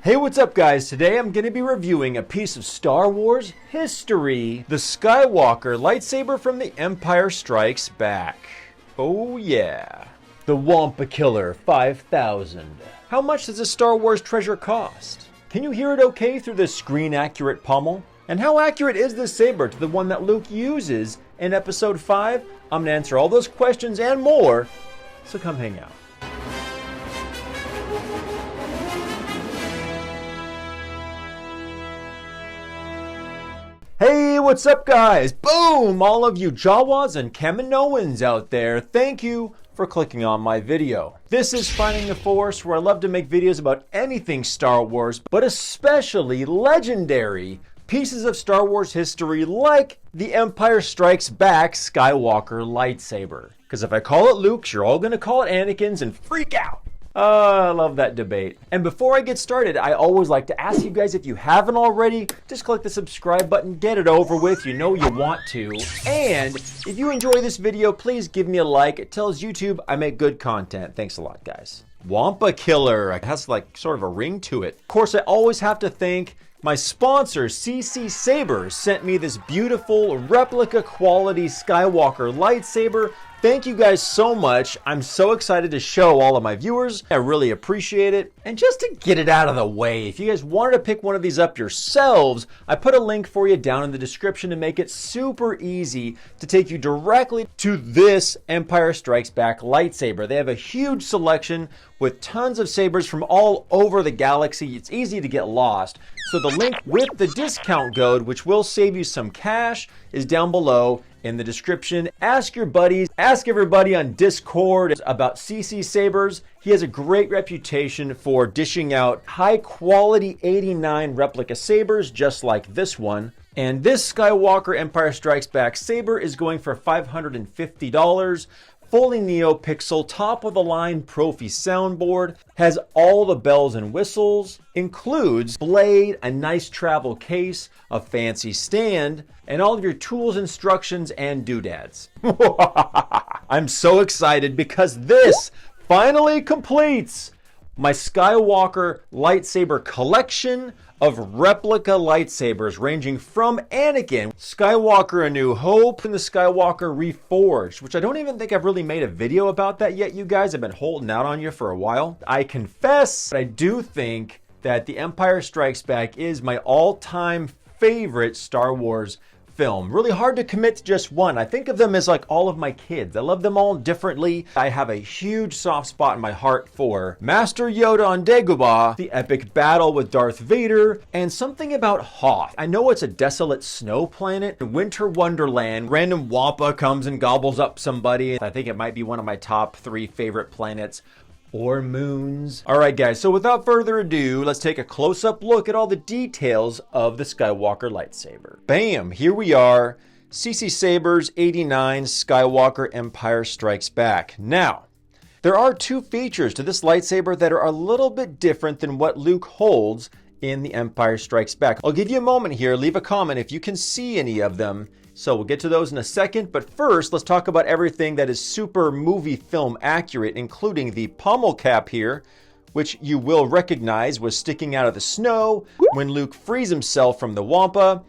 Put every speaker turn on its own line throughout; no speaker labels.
Hey, what's up guys? Today I'm going to be reviewing a piece of Star Wars history, the Skywalker lightsaber from The Empire Strikes Back. Oh yeah. The Wampa Killer 5000. How much does a Star Wars treasure cost? Can you hear it okay through this screen accurate pommel? And how accurate is this saber to the one that Luke uses in Episode 5? I'm going to answer all those questions and more, so come hang out. Hey, what's up guys? Boom! All of you Jawas and Kaminoans out there, thank you for clicking on my video. This is Finding the Force, where I love to make videos about anything Star Wars, but especially legendary pieces of Star Wars history like The Empire Strikes Back Skywalker lightsaber. Because if I call it Luke's, you're all going to call it Anakin's and freak out. I love that debate. And before I get started, I always like to ask you guys, if you haven't already, just click the subscribe button, get it over with, you know you want to. And if you enjoy this video, please give me a like. It tells YouTube I make good content. Thanks a lot, guys. Wampa Killer, it has like sort of a ring to it. Of course, I always have to thank my sponsor, CC Sabers, sent me this beautiful replica quality Skywalker lightsaber. Thank you guys so much. I'm so excited to show all of my viewers. I really appreciate it. And just to get it out of the way, if you guys wanted to pick one of these up yourselves, I put a link for you down in the description to make it super easy to take you directly to this Empire Strikes Back lightsaber. They have a huge selection with tons of sabers from all over the galaxy. It's easy to get lost. So the link with the discount code, which will save you some cash, is down below in the description. Ask your buddies, ask everybody on Discord about CC Sabers. He has a great reputation for dishing out high quality 89 replica sabers just like this one. And this Skywalker Empire Strikes Back saber is going for $550. Fully NeoPixel, top of the line Profi soundboard, has all the bells and whistles, includes blade, a nice travel case, a fancy stand, and all of your tools, instructions, and doodads. I'm so excited because this finally completes my Skywalker lightsaber collection of replica lightsabers ranging from Anakin, Skywalker A New Hope, and the Skywalker Reforged, which I don't even think I've really made a video about that yet, you guys. I've been holding out on you for a while. I confess, I do think that The Empire Strikes Back is my all-time favorite Star Wars film. Really hard to commit to just one. I think of them as like all of my kids. I love them all differently. I have a huge soft spot in my heart for Master Yoda on Dagobah, the epic battle with Darth Vader, and something about Hoth. I know it's a desolate snow planet, winter wonderland. Random Wampa comes and gobbles up somebody. I think it might be one of my top 3 favorite planets or moons. All right, guys, so without further ado, let's take a close-up look at all the details of the Skywalker lightsaber. Bam, here we are, CC Sabers 89 Skywalker Empire Strikes Back. Now, there are 2 features to this lightsaber that are a little bit different than what Luke holds in The Empire Strikes Back. I'll give you a moment here, leave a comment if you can see any of them. So we'll get to those in a second, but first let's talk about everything that is super movie film accurate, including the pommel cap here, which you will recognize was sticking out of the snow when Luke frees himself from the Wampa.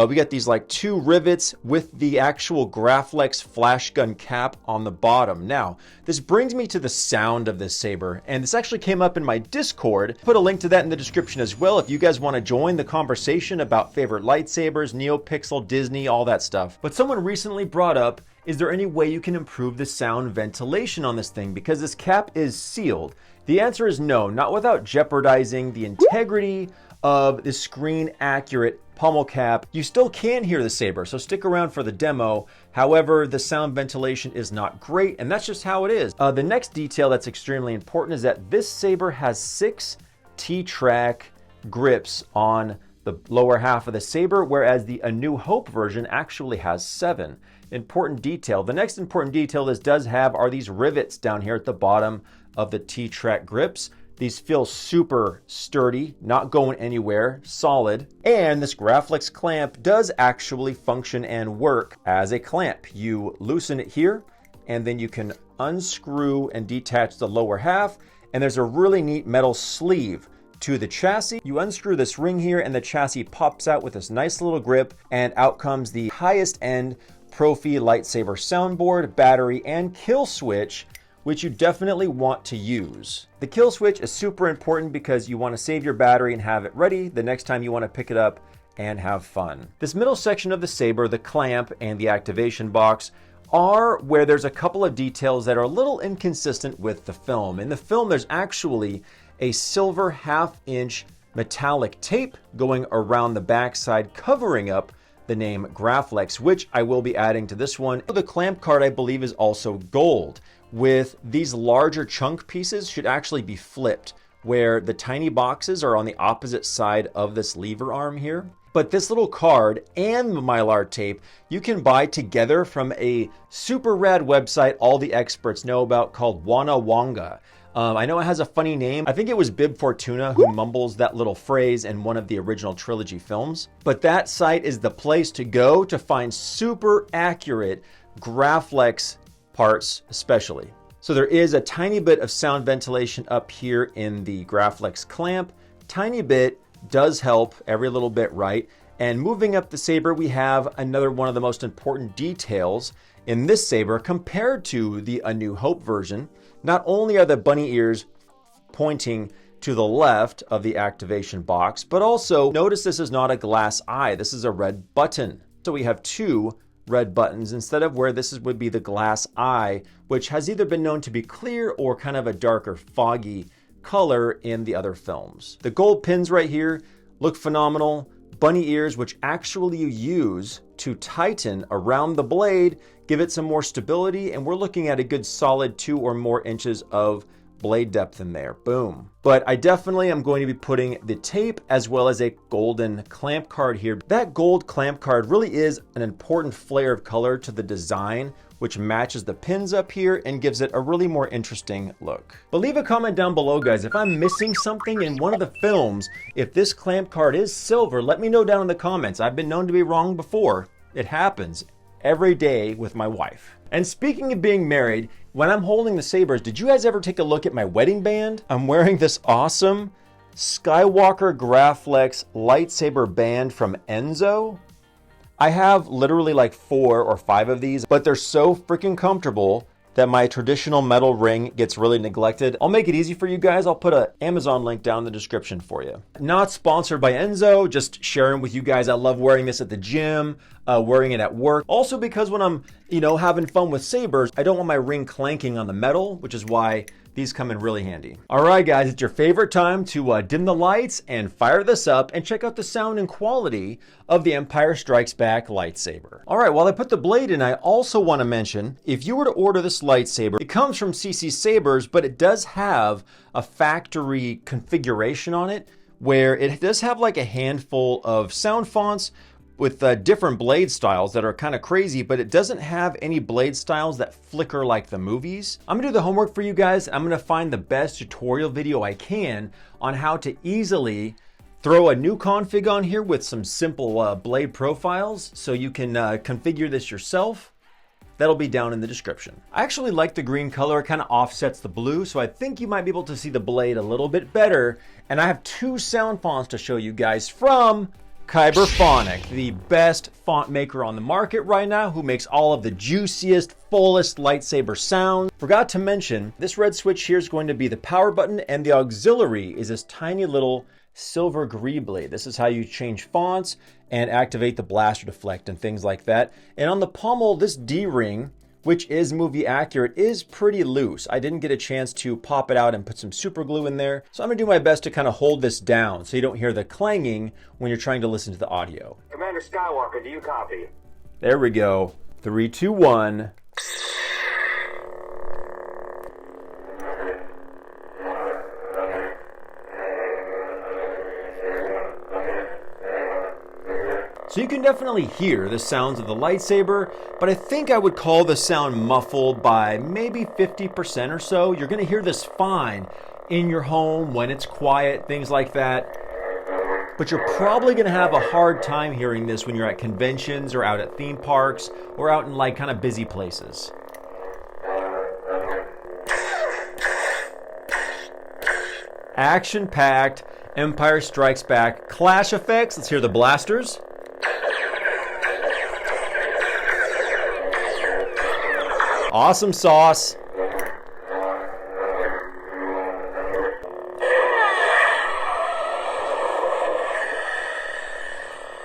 We got these like 2 rivets with the actual Graflex flash gun cap on the bottom. Now, this brings me to the sound of this saber, and this actually came up in my Discord. Put a link to that in the description as well if you guys want to join the conversation about favorite lightsabers, NeoPixel, Disney, all that stuff. But someone recently brought up, is there any way you can improve the sound ventilation on this thing because this cap is sealed? The answer is no, not without jeopardizing the integrity of the screen accurate pommel cap. You still can hear the saber, so stick around for the demo. However, the sound ventilation is not great, and that's just how it is. The next detail that's extremely important is that this saber has 6 T-track grips on the lower half of the saber, whereas the A New Hope version actually has 7. Important detail. The next important detail this does have are these rivets down here at the bottom of the T-track grips. These feel super sturdy, not going anywhere, solid. And this Graflex clamp does actually function and work as a clamp. You loosen it here, and then you can unscrew and detach the lower half. And there's a really neat metal sleeve to the chassis. You unscrew this ring here and the chassis pops out with this nice little grip, and out comes the highest end Profi lightsaber soundboard, battery, and kill switch, which you definitely want to use. The kill switch is super important because you want to save your battery and have it ready the next time you want to pick it up and have fun. This middle section of the saber, the clamp and the activation box, are where there's a couple of details that are a little inconsistent with the film. In the film, there's actually a silver 1/2 inch metallic tape going around the backside covering up the name Graflex, which I will be adding to this one. The clamp card, I believe, is also gold, with these larger chunk pieces should actually be flipped, where the tiny boxes are on the opposite side of this lever arm here. But this little card and the Mylar tape you can buy together from a super rad website all the experts know about called Wanawanga. I know it has a funny name. I think it was Bib Fortuna who mumbles that little phrase in one of the original trilogy films. But that site is the place to go to find super accurate Graflex parts especially. So there is a tiny bit of sound ventilation up here in the Graflex clamp. Tiny bit does help, every little bit, right? And moving up the saber, we have another one of the most important details in this saber compared to the A New Hope version. Not only are the bunny ears pointing to the left of the activation box, but also notice this is not a glass eye, this is a red button. So we have two red buttons instead of where this would be the glass eye, which has either been known to be clear or kind of a darker foggy color in the other films. The gold pins right here look phenomenal. Bunny ears, which actually you use to tighten around the blade, give it some more stability, and we're looking at a good solid 2 or more inches of blade depth in there. Boom. But I definitely am going to be putting the tape as well as a golden clamp card here. That gold clamp card really is an important flare of color to the design, which matches the pins up here and gives it a really more interesting look. But leave a comment down below, guys, if I'm missing something in one of the films. If this clamp card is silver, let me know down in the comments. I've been known to be wrong before. It happens every day with my wife. And speaking of being married, when I'm holding the sabers, did you guys ever take a look at my wedding band? I'm wearing this awesome Skywalker Graflex lightsaber band from Enzo. I have literally like 4 or 5 of these, but they're so freaking comfortable that my traditional metal ring gets really neglected. I'll make it easy for you guys. I'll put an Amazon link down in the description for you. Not sponsored by Enzo, just sharing with you guys. I love wearing this at the gym, wearing it at work. Also because when I'm, having fun with sabers, I don't want my ring clanking on the metal, which is why these come in really handy. All right, guys, it's your favorite time to dim the lights and fire this up and check out the sound and quality of the Empire Strikes Back lightsaber. All right, while I put the blade in, I also want to mention, if you were to order this lightsaber, it comes from CC Sabers, but it does have a factory configuration on it where it does have like a handful of sound fonts with different blade styles that are kind of crazy, but it doesn't have any blade styles that flicker like the movies. I'm gonna do the homework for you guys. I'm gonna find the best tutorial video I can on how to easily throw a new config on here with some simple blade profiles so you can configure this yourself. That'll be down in the description. I actually like the green color. It kind of offsets the blue, so I think you might be able to see the blade a little bit better. And I have 2 sound fonts to show you guys from Kyberphonic, the best font maker on the market right now, who makes all of the juiciest, fullest lightsaber sounds. Forgot to mention, this red switch here is going to be the power button, and the auxiliary is this tiny little silver green blade. This is how you change fonts and activate the blaster deflect and things like that. And on the pommel, this D-ring, which is movie accurate, is pretty loose. I didn't get a chance to pop it out and put some super glue in there. So I'm gonna do my best to kind of hold this down so you don't hear the clanging when you're trying to listen to the audio.
Commander Skywalker, do you copy?
There we go. 3, 2, 1. So you can definitely hear the sounds of the lightsaber, but I think I would call the sound muffled by maybe 50% or so. You're gonna hear this fine in your home when it's quiet, things like that. But you're probably gonna have a hard time hearing this when you're at conventions or out at theme parks or out in like kind of busy places. Action-packed, Empire Strikes Back clash effects. Let's hear the blasters. Awesome sauce.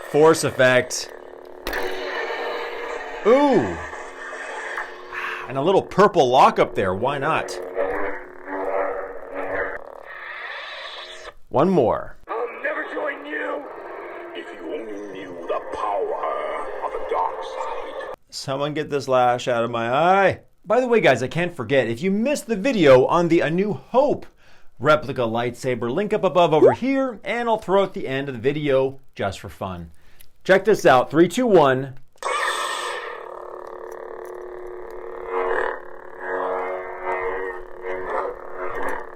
Force effect. Ooh. And a little purple lock up there. Why not? One more.
I'll never join you. If you only knew the power of the dark side.
Someone get this lash out of my eye. By the way, guys, I can't forget, if you missed the video on the A New Hope replica lightsaber, link up above over here, and I'll throw it at the end of the video just for fun. Check this out. 3, 2, 1.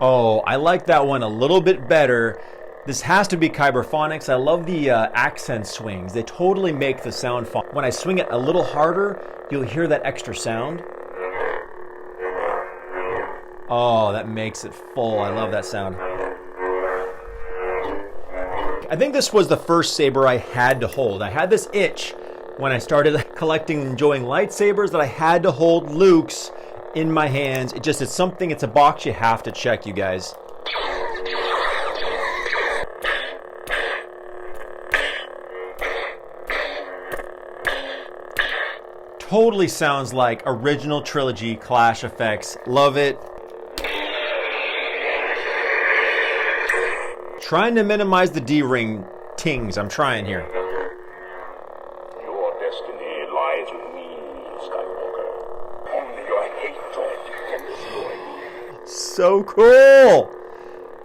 Oh, I like that one a little bit better. This has to be Kyberphonics. I love the accent swings. They totally make the sound fun. When I swing it a little harder, you'll hear that extra sound. Oh, that makes it full. I love that sound. I think this was the first saber I had to hold. I had this itch when I started collecting and enjoying lightsabers that I had to hold Luke's in my hands. It's something, it's a box you have to check, you guys. Totally sounds like original trilogy clash effects. Love it. Trying to minimize the D-ring tings. I'm trying here.
Your destiny lies with me, Skywalker. Only your hatred can destroy me.
So cool.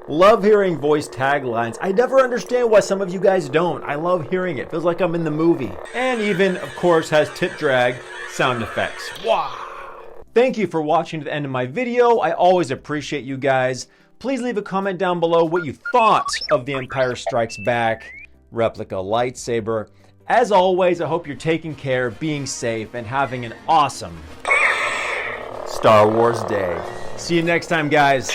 Love hearing voice taglines. I never understand why some of you guys don't. I love hearing it. Feels like I'm in the movie. And even, of course, has tip drag sound effects. Wow. Thank you for watching to the end of my video. I always appreciate you guys. Please leave a comment down below what you thought of the Empire Strikes Back replica lightsaber. As always, I hope you're taking care, being safe, and having an awesome Star Wars day. See you next time, guys.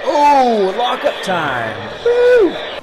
Oh, lockup time. Woo!